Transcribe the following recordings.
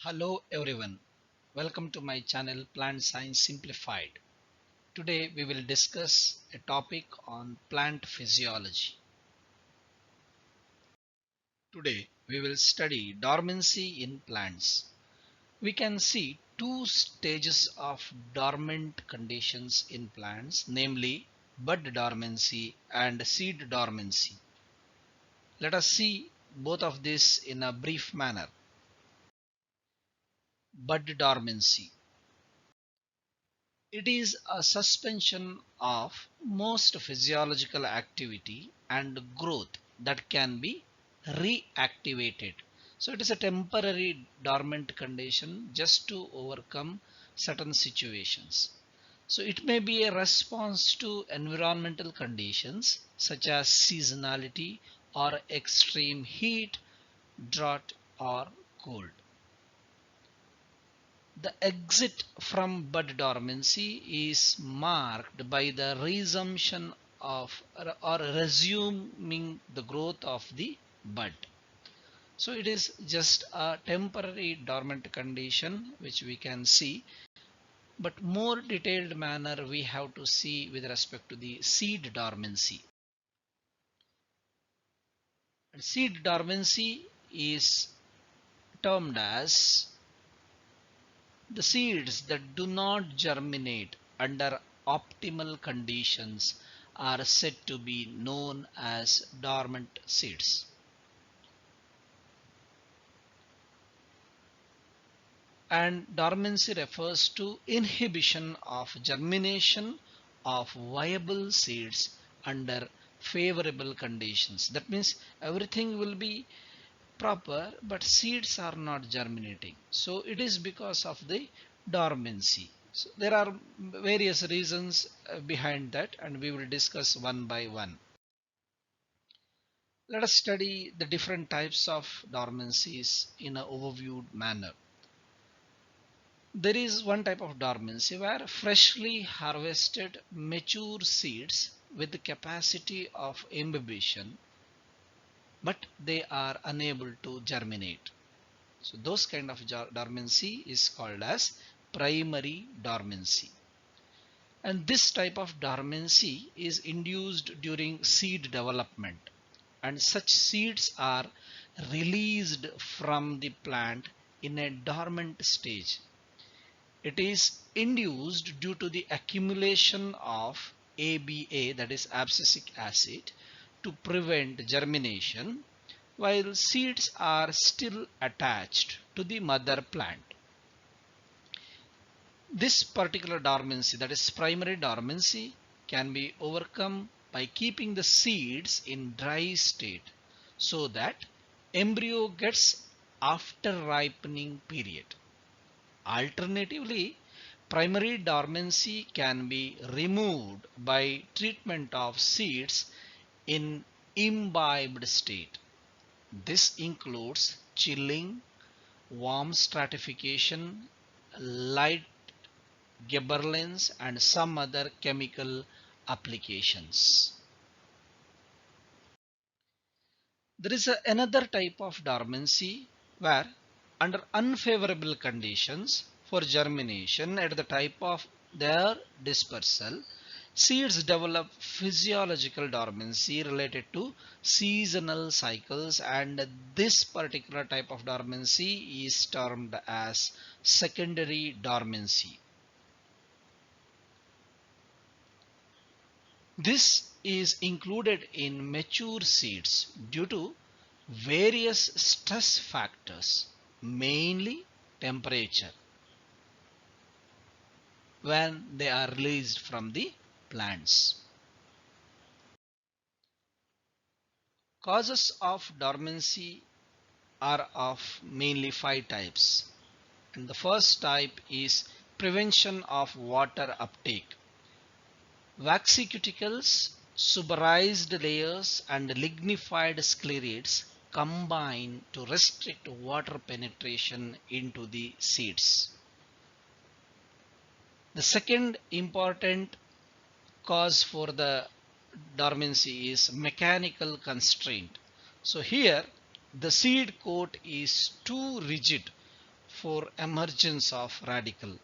Hello everyone, welcome to my channel Plant Science Simplified. Today we will discuss a topic on plant physiology. Today we will study dormancy in plants. We can see two stages of dormant conditions in plants, namely bud dormancy and seed dormancy. Let us see both of these in a brief manner. Bud dormancy. It is a suspension of most physiological activity and growth that can be reactivated. So it is a temporary dormant condition just to overcome certain situations. So it may be a response to environmental conditions such as seasonality or extreme heat, drought or cold. The exit from bud dormancy is marked by the resumption of or resuming the growth of the bud. So it is just a temporary dormant condition which we can see, but more detailed manner we have to see with respect to the seed dormancy. Seed dormancy is termed as the seeds that do not germinate under optimal conditions are said to be known as dormant seeds. And dormancy refers to inhibition of germination of viable seeds under favorable conditions. That means everything will be proper, but seeds are not germinating. So it is because of the dormancy. So there are various reasons behind that, and we will discuss one by one. Let us study the different types of dormancies in an overviewed manner. There is one type of dormancy where freshly harvested mature seeds with the capacity of imbibition, but they are unable to germinate. So those kind of dormancy is called as primary dormancy. And this type of dormancy is induced during seed development, and such seeds are released from the plant in a dormant stage. It is induced due to the accumulation of ABA, that is abscisic acid, to prevent germination while seeds are still attached to the mother plant. This particular dormancy, that is primary dormancy, can be overcome by keeping the seeds in dry state so that embryo gets after ripening period. Alternatively, primary dormancy can be removed by treatment of seeds in imbibed state. This includes chilling, warm stratification, light gibberellins, and some other chemical applications. There is another type of dormancy where, under unfavorable conditions for germination at the type of their dispersal, seeds develop physiological dormancy related to seasonal cycles, and this particular type of dormancy is termed as secondary dormancy. This is included in mature seeds due to various stress factors, mainly temperature, when they are released from the plants. Causes of dormancy are of mainly 5 types. And the first type is prevention of water uptake. Waxy cuticles, suberized layers, and lignified sclerids combine to restrict water penetration into the seeds. The second important cause for the dormancy is mechanical constraint. So here the seed coat is too rigid for emergence of radicle,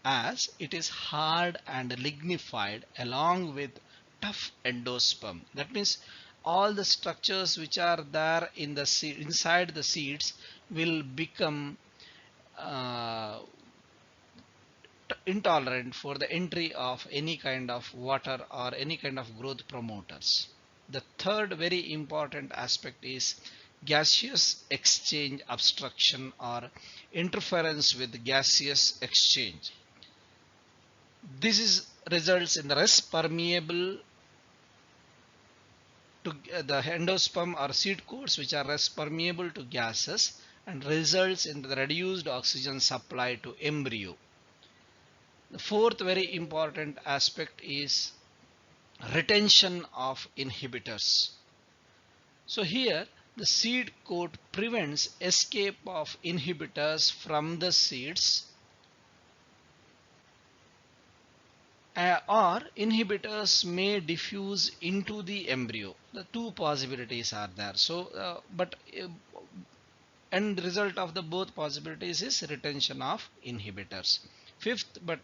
as it is hard and lignified along with tough endosperm. That means all the structures which are there in the seed, inside the seeds, will become uh, intolerant for the entry of any kind of water or any kind of growth promoters. The third very important aspect is gaseous exchange obstruction or interference with gaseous exchange. This is results in the rest permeable to the endosperm or seed coats, which are less permeable to gases, and results in the reduced oxygen supply to embryo. The fourth very important aspect is retention of inhibitors. So here the seed coat prevents escape of inhibitors from the seeds, or inhibitors may diffuse into the embryo. The two possibilities are there. So but end result of the both possibilities is retention of inhibitors. Fifth but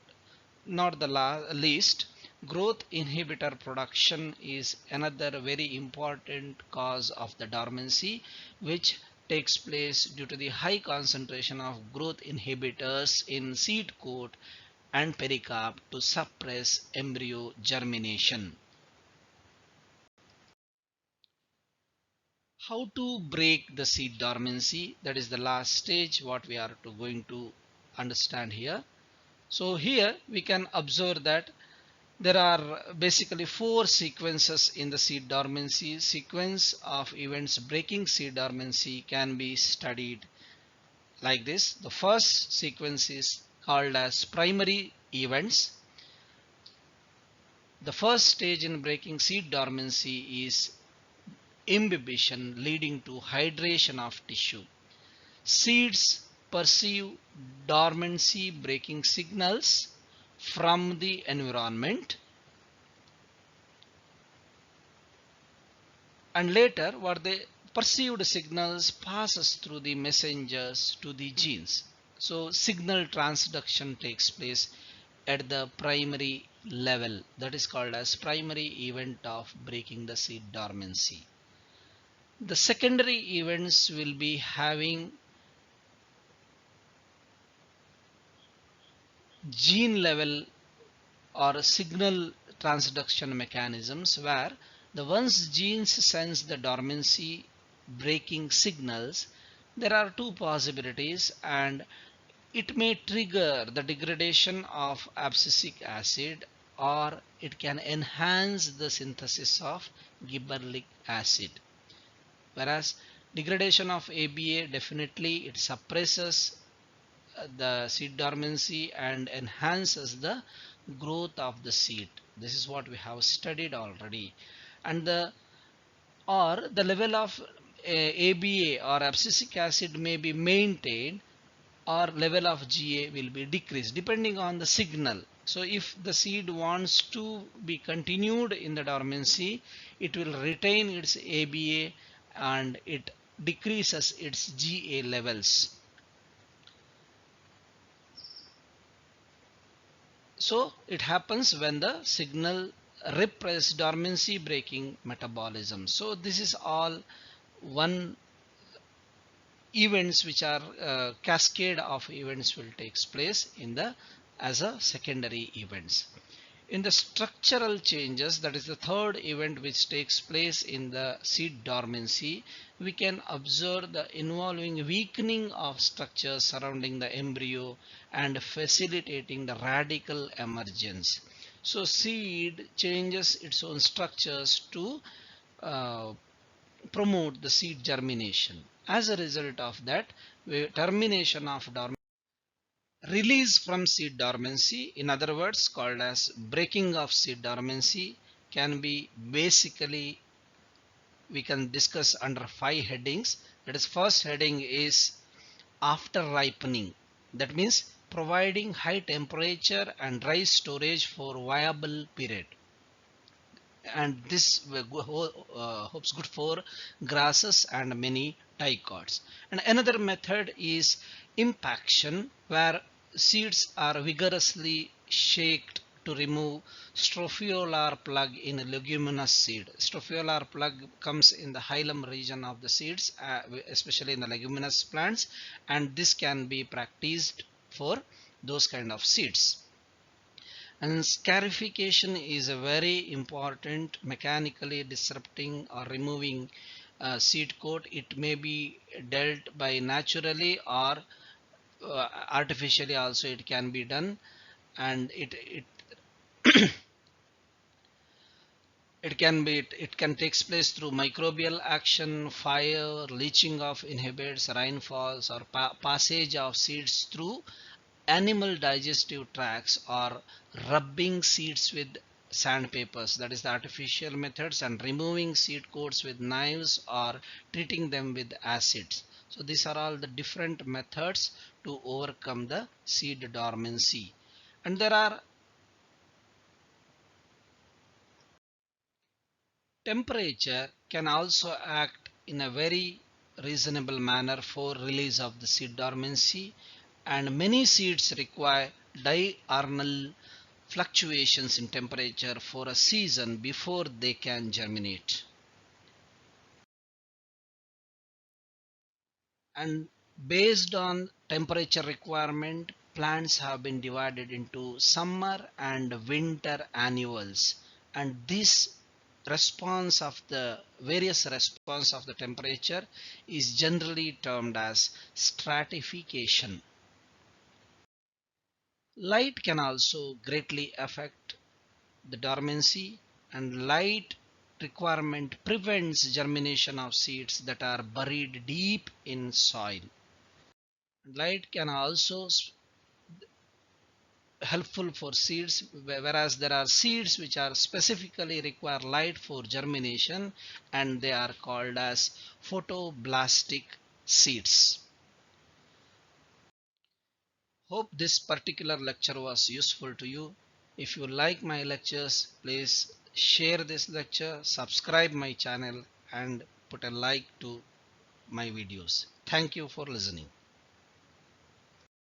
not the least, growth inhibitor production is another very important cause of the dormancy, which takes place due to the high concentration of growth inhibitors in seed coat and pericarp to suppress embryo germination. How to break the seed dormancy? That is the last stage what we are going to understand here. So here we can observe that there are basically four sequences in the seed dormancy. Sequence of events breaking seed dormancy can be studied like this. The first sequence is called as primary events. The first stage in breaking seed dormancy is imbibition, leading to hydration of tissue. Seeds perceive dormancy breaking signals from the environment, and later what the perceived signals passes through the messengers to the genes. So signal transduction takes place at the primary level. That is called as primary event of breaking the seed dormancy. The secondary events will be having gene level or signal transduction mechanisms, where the once genes sense the dormancy breaking signals, there are two possibilities, and it may trigger the degradation of abscisic acid, or it can enhance the synthesis of gibberellic acid. Whereas degradation of ABA, definitely it suppresses the seed dormancy and enhances the growth of the seed. This is what we have studied already. And the level of ABA or abscisic acid may be maintained, or level of GA will be decreased depending on the signal. So if the seed wants to be continued in the dormancy, it will retain its ABA and it decreases its GA levels. So it happens when the signal repress dormancy breaking metabolism. So this is all one events which are cascade of events will takes place in the as a secondary events. In the structural changes, that is the third event which takes place in the seed dormancy, we can observe the involving weakening of structures surrounding the embryo and facilitating the radical emergence. So seed changes its own structures to promote the seed germination. As a result of that, termination of dormancy, release from seed dormancy, in other words called as breaking of seed dormancy, can be basically, we can discuss under 5 headings. That is, first heading is after ripening. That means providing high temperature and dry storage for viable period, and this hopes good for grasses and many dicots. And another method is impaction, where seeds are vigorously shaked to remove strophalar plug in a leguminous seed. Strophalar plug comes in the hilum region of the seeds, especially in the leguminous plants, and this can be practiced for those kind of seeds. And scarification is a very important mechanically disrupting or removing seed coat. It may be dealt by naturally or artificially also it can be done, and it can takes place through microbial action, fire, leaching of inhibits rainfalls, or passage of seeds through animal digestive tracts, or rubbing seeds with sandpapers, that is the artificial methods, and removing seed coats with knives or treating them with acids. So these are all the different methods to overcome the seed dormancy. And there are temperature can also act in a very reasonable manner for release of the seed dormancy, and many seeds require diurnal fluctuations in temperature for a season before they can germinate. And based on temperature requirement, plants have been divided into summer and winter annuals, and this response of the various response of the temperature is generally termed as stratification. Light can also greatly affect the dormancy, and light requirement prevents germination of seeds that are buried deep in soil. Light can also helpful for seeds, whereas there are seeds which are specifically require light for germination, and they are called as photoblastic seeds. Hope this particular lecture was useful to you. If you like my lectures, please share this lecture, subscribe my channel, and put a like to my videos. Thank you for listening.